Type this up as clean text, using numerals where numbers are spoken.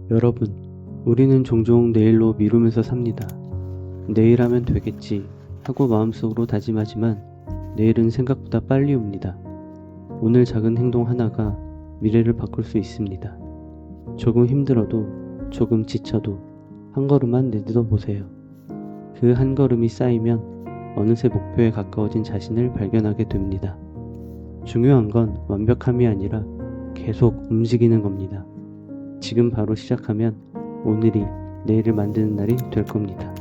여러분, 우리는 종종 내일로 미루면서 삽니다. 내일 하면 되겠지 하고 마음속으로 다짐하지만 내일은 생각보다 빨리 옵니다. 오늘 작은 행동 하나가 미래를 바꿀 수 있습니다. 조금 힘들어도, 조금 지쳐도 한 걸음만 내딛어 보세요. 그 한 걸음이 쌓이면 어느새 목표에 가까워진 자신을 발견하게 됩니다. 중요한 건 완벽함이 아니라 계속 움직이는 겁니다. 지금 바로 시작하면 오늘이 내일을 만드는 날이 될 겁니다.